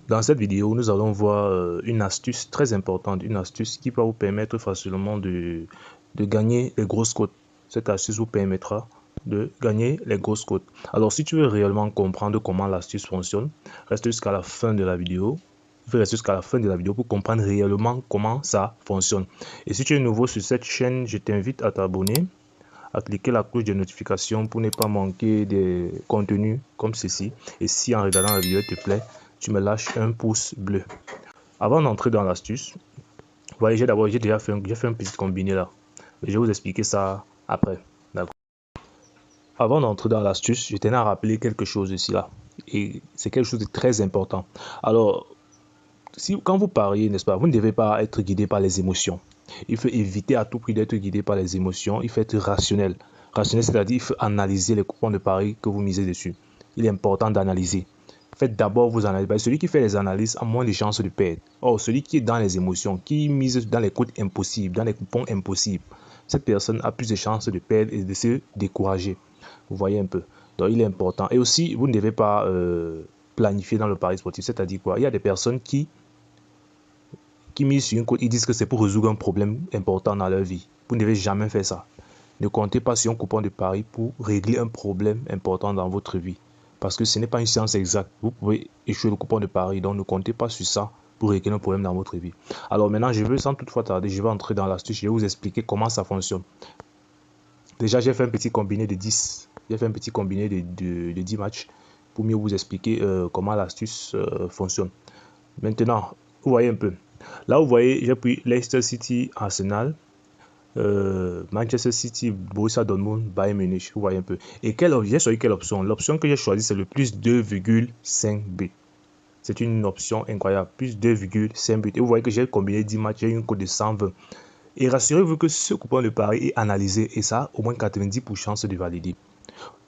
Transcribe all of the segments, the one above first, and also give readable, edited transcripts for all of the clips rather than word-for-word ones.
Dans cette vidéo, nous allons voir une astuce très importante, une astuce qui va vous permettre facilement de gagner les grosses cotes. Cette astuce vous permettra de gagner les grosses cotes. Alors, si tu veux réellement comprendre comment l'astuce fonctionne, reste jusqu'à la fin de la vidéo. Il faut rester jusqu'à la fin de la vidéo pour comprendre réellement comment ça fonctionne. Et si tu es nouveau sur cette chaîne, je t'invite à t'abonner, à cliquer la cloche de notification pour ne pas manquer des contenus comme ceci. Et si en regardant la vidéo, il te plaît, tu me lâches un pouce bleu. Avant d'entrer dans l'astuce, vous voyez, j'ai déjà fait un petit combiné là. Je vais vous expliquer ça après. D'accord. Avant d'entrer dans l'astuce, je tenais à rappeler quelque chose ici là. Et c'est quelque chose de très important. Alors, quand vous pariez, n'est-ce pas, vous ne devez pas être guidé par les émotions. Il faut éviter à tout prix d'être guidé par les émotions. Il faut être rationnel. Rationnel, c'est-à-dire il faut analyser les coupons de paris que vous misez dessus. Il est important d'analyser. Faites d'abord vos analyses. Celui qui fait les analyses a moins de chances de perdre. Or, celui qui est dans les émotions, qui mise dans les cotes impossibles, dans les coupons impossibles, cette personne a plus de chances de perdre et de se décourager. Vous voyez un peu. Donc, il est important. Et aussi, vous ne devez pas planifier dans le pari sportif. C'est-à-dire quoi? Il y a des personnes qui misent sur une cote, ils disent que c'est pour résoudre un problème important dans leur vie. Vous ne devez jamais faire ça. Ne comptez pas sur un coupon de pari pour régler un problème important dans votre vie. Parce que ce n'est pas une science exacte. Vous pouvez échouer le coupon de pari, donc ne comptez pas sur ça pour régler un problème dans votre vie. Alors maintenant, je veux sans toutefois tarder, je vais entrer dans l'astuce, je vais vous expliquer comment ça fonctionne. Déjà, j'ai fait un petit combiné de 10. J'ai fait un petit combiné de 10 matchs pour mieux vous expliquer comment l'astuce fonctionne. Maintenant, vous voyez un peu. Là, vous voyez, j'ai pris Leicester City, Arsenal, Manchester City, Borussia Dortmund, Bayern Munich. Vous voyez un peu. Et j'ai choisi quelle option? L'option que j'ai choisie, c'est le plus 2,5 buts. C'est une option incroyable. Plus 2,5 buts. Et vous voyez que j'ai combiné 10 matchs, j'ai une cote de 120. Et rassurez-vous que ce coupon de pari est analysé et ça a au moins 90% de valider.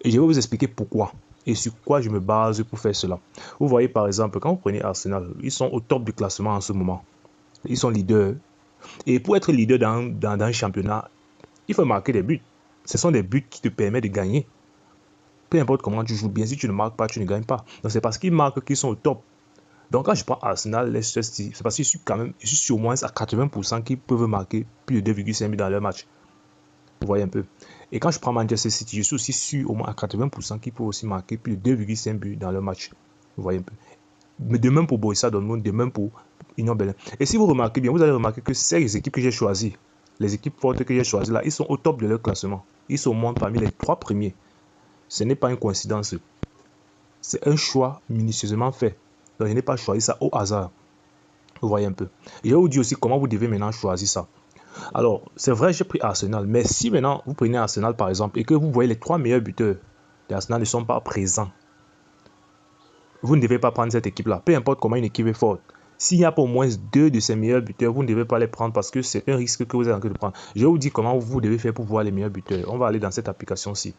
Et je vais vous expliquer pourquoi et sur quoi je me base pour faire cela. Vous voyez par exemple, quand vous prenez Arsenal, ils sont au top du classement en ce moment. Ils sont leaders. Et pour être leader dans un championnat, il faut marquer des buts. Ce sont des buts qui te permettent de gagner. Peu importe comment tu joues bien, si tu ne marques pas, tu ne gagnes pas. Donc c'est parce qu'ils marquent qu'ils sont au top. Donc quand je prends Arsenal, Leicester City, c'est parce que je suis sur au moins à 80% qu'ils peuvent marquer plus de 2,5 buts dans leur match. Vous voyez un peu. Et quand je prends Manchester City, je suis aussi sûr au moins à 80% qu'ils peuvent aussi marquer plus de 2,5 buts dans leur match. Vous voyez un peu. Mais de même pour Borussia Dortmund, de même pour Union Berlin. Et si vous remarquez bien, vous allez remarquer que ces équipes que j'ai choisies, les équipes fortes que j'ai choisies là, ils sont au top de leur classement. Ils sont au moins parmi les 3 premiers. Ce n'est pas une coïncidence. C'est un choix minutieusement fait. Donc je n'ai pas choisi ça au hasard. Vous voyez un peu. Et je vais vous dire aussi comment vous devez maintenant choisir ça. Alors, c'est vrai, j'ai pris Arsenal. Mais si maintenant vous prenez Arsenal par exemple et que vous voyez les 3 meilleurs buteurs d'Arsenal ne sont pas présents, vous ne devez pas prendre cette équipe-là. Peu importe comment une équipe est forte. S'il y a pour moins 2 de ses meilleurs buteurs, vous ne devez pas les prendre parce que c'est un risque que vous êtes en train de prendre. Je vais vous dire comment vous devez faire pour voir les meilleurs buteurs. On va aller dans cette application-ci.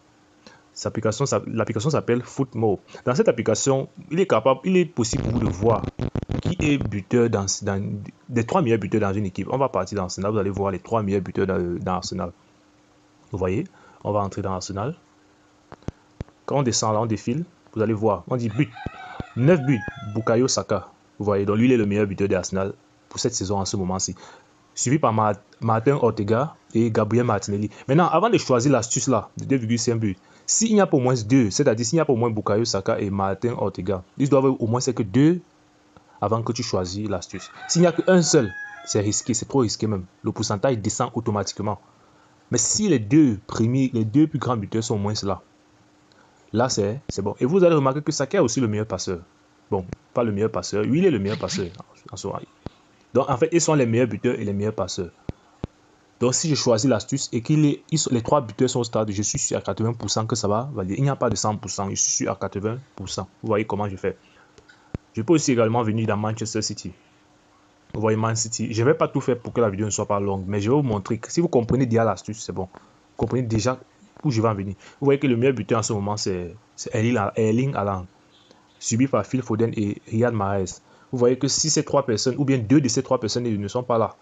L'application s'appelle Footmob. Dans cette application, il est possible pour vous de voir qui est buteur des 3 meilleurs buteurs dans une équipe. On va partir dans Arsenal, vous allez voir les 3 meilleurs buteurs dans Arsenal. Vous voyez, on va entrer dans Arsenal. Quand on descend là, on défile, vous allez voir, on dit but. 9 buts, Bukayo Saka. Vous voyez, donc lui, il est le meilleur buteur d'Arsenal pour cette saison en ce moment-ci. Suivi par Martin Ortega et Gabriel Martinelli. Maintenant, avant de choisir l'astuce là, de 2,5 buts, s'il y a pour moins 2, c'est-à-dire s'il y a pour moins Bukayo Saka et Martin Ortega, ils doivent au moins c'est que 2 avant que tu choisis l'astuce. S'il n'y a qu'un seul, c'est risqué, c'est trop risqué même. Le pourcentage descend automatiquement. Mais si les deux plus grands buteurs sont au moins là, là, c'est bon. Et vous allez remarquer que Saka est aussi le meilleur passeur. Bon, pas le meilleur passeur. Lui, il est le meilleur passeur. Donc, en fait, ils sont les meilleurs buteurs et les meilleurs passeurs. Donc, si je choisis l'astuce et que les 3 buteurs sont au stade, je suis sûr à 80% que ça va valider. Il n'y a pas de 100%, je suis sûr à 80%. Vous voyez comment je fais. Je peux aussi également venir dans Manchester City. Vous voyez Man City. Je ne vais pas tout faire pour que la vidéo ne soit pas longue, mais je vais vous montrer que si vous comprenez déjà l'astuce, c'est bon. Vous comprenez déjà où je vais en venir. Vous voyez que le meilleur buteur en ce moment, c'est Erling Haaland, suivi par Phil Foden et Riyad Mahrez. Vous voyez que si ces 3 personnes, ou bien 2 de ces 3 personnes ne sont pas là,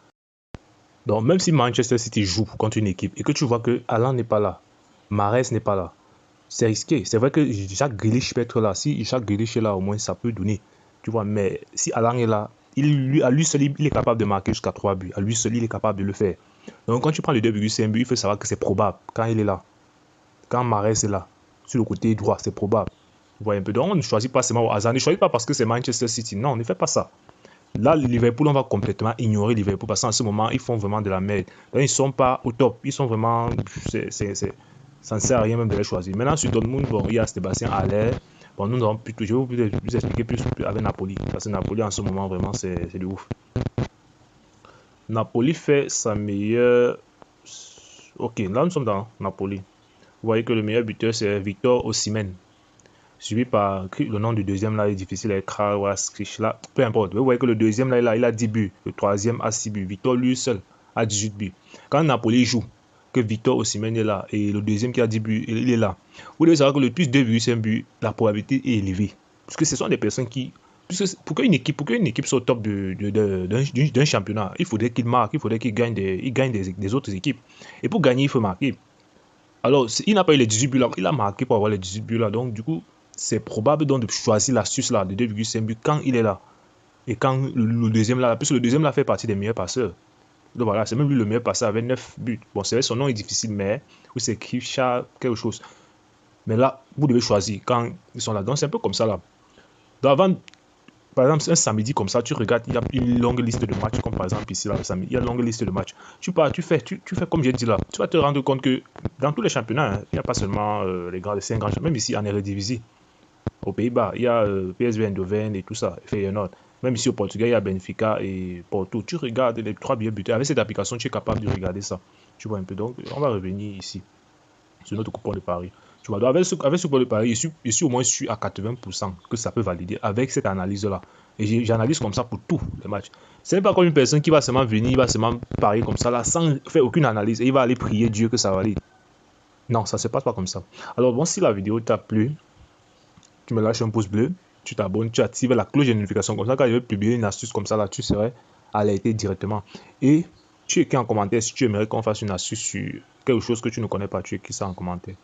donc même si Manchester City joue contre une équipe et que tu vois que Haaland n'est pas là, Mahrez n'est pas là, c'est risqué. C'est vrai que Jack Grealish peut être là. Si Jack Grealish est là, au moins ça peut donner. Tu vois, mais si Alan est là, à lui seul, il est capable de marquer jusqu'à 3 buts. À lui seul, il est capable de le faire. Donc, quand tu prends le 2,5 buts, il faut savoir que c'est probable quand il est là. Quand Mahrez est là, sur le côté droit, c'est probable. Vous voyez un peu. Donc, on ne choisit pas seulement au hasard. Ne choisit pas parce que c'est Manchester City. Non, on ne fait pas ça. Là, Liverpool, on va complètement ignorer Liverpool parce qu'en ce moment, ils font vraiment de la merde. Donc, ils ne sont pas au top. Ils sont vraiment. Ça ne sert à rien même de les choisir. Maintenant, sur Dortmund, bon, il y a Sébastien Haller. Bon, nous avons plutôt. Je vais vous expliquer plus avec Napoli. Parce que Napoli, en ce moment, vraiment, c'est du ouf. Napoli fait sa meilleure. Ok, là, nous sommes dans Napoli. Vous voyez que le meilleur buteur, c'est Victor Osimhen. Suivi par le nom du deuxième là est difficile à Krawaskich là, peu importe. Vous voyez que le deuxième là, il a 10 buts, le troisième a 6 buts. Victor lui seul a 18 buts. Quand Napoli joue, que Victor Osimhen est là et le deuxième qui a 10 buts, il est là. Vous devez savoir que le plus 2,5 buts, la probabilité est élevée. Parce que ce sont des personnes qui. Pour qu'une équipe soit au top d'un championnat, il faudrait qu'il marque, il faudrait qu'il gagne des autres équipes. Et pour gagner, il faut marquer. Alors, il n'a pas eu les 18 buts là, il a marqué pour avoir les 18 buts là. Donc, du coup, c'est probable donc de choisir l'astuce là de 2,5 buts quand il est là. Et quand le deuxième là, puisque le deuxième là fait partie des meilleurs passeurs. Donc voilà, c'est même lui le meilleur passeur avec 9 buts. Bon, c'est vrai, son nom est difficile, mais oui, c'est Kivcha quelque chose. Mais là, vous devez choisir quand ils sont là. Donc c'est un peu comme ça là. Donc avant, par exemple, un samedi comme ça, tu regardes, il y a une longue liste de matchs, comme par exemple ici là, le samedi, il y a une longue liste de matchs. Tu pars, tu fais comme j'ai dit là. Tu vas te rendre compte que dans tous les championnats, hein, il n'y a pas seulement les grands, les 5 grands championnats, même ici en Eredivisie. Aux Pays-Bas, il y a PSV Eindhoven et tout ça, Feyenoord. Même ici au Portugal, il y a Benfica et Porto. Tu regardes les 3 billets buteurs. Avec cette application, tu es capable de regarder ça. Tu vois un peu. Donc, on va revenir ici, sur notre coupon de Paris. Tu vois, donc avec ce coupon de Paris, je suis au moins sûr à 80% que ça peut valider avec cette analyse-là. Et j'analyse comme ça pour tous les matchs. Ce n'est pas comme une personne qui va seulement venir, il va seulement parier comme ça, là, sans faire aucune analyse. Et il va aller prier Dieu que ça valide. Non, ça ne se passe pas comme ça. Alors, bon, si la vidéo t'a plu, tu me lâches un pouce bleu, tu t'abonnes, tu actives la cloche de notification. Comme ça, quand je vais publier une astuce comme ça, là, tu serais alerté directement. Et tu écris en commentaire si tu aimerais qu'on fasse une astuce sur quelque chose que tu ne connais pas. Tu écris ça en commentaire.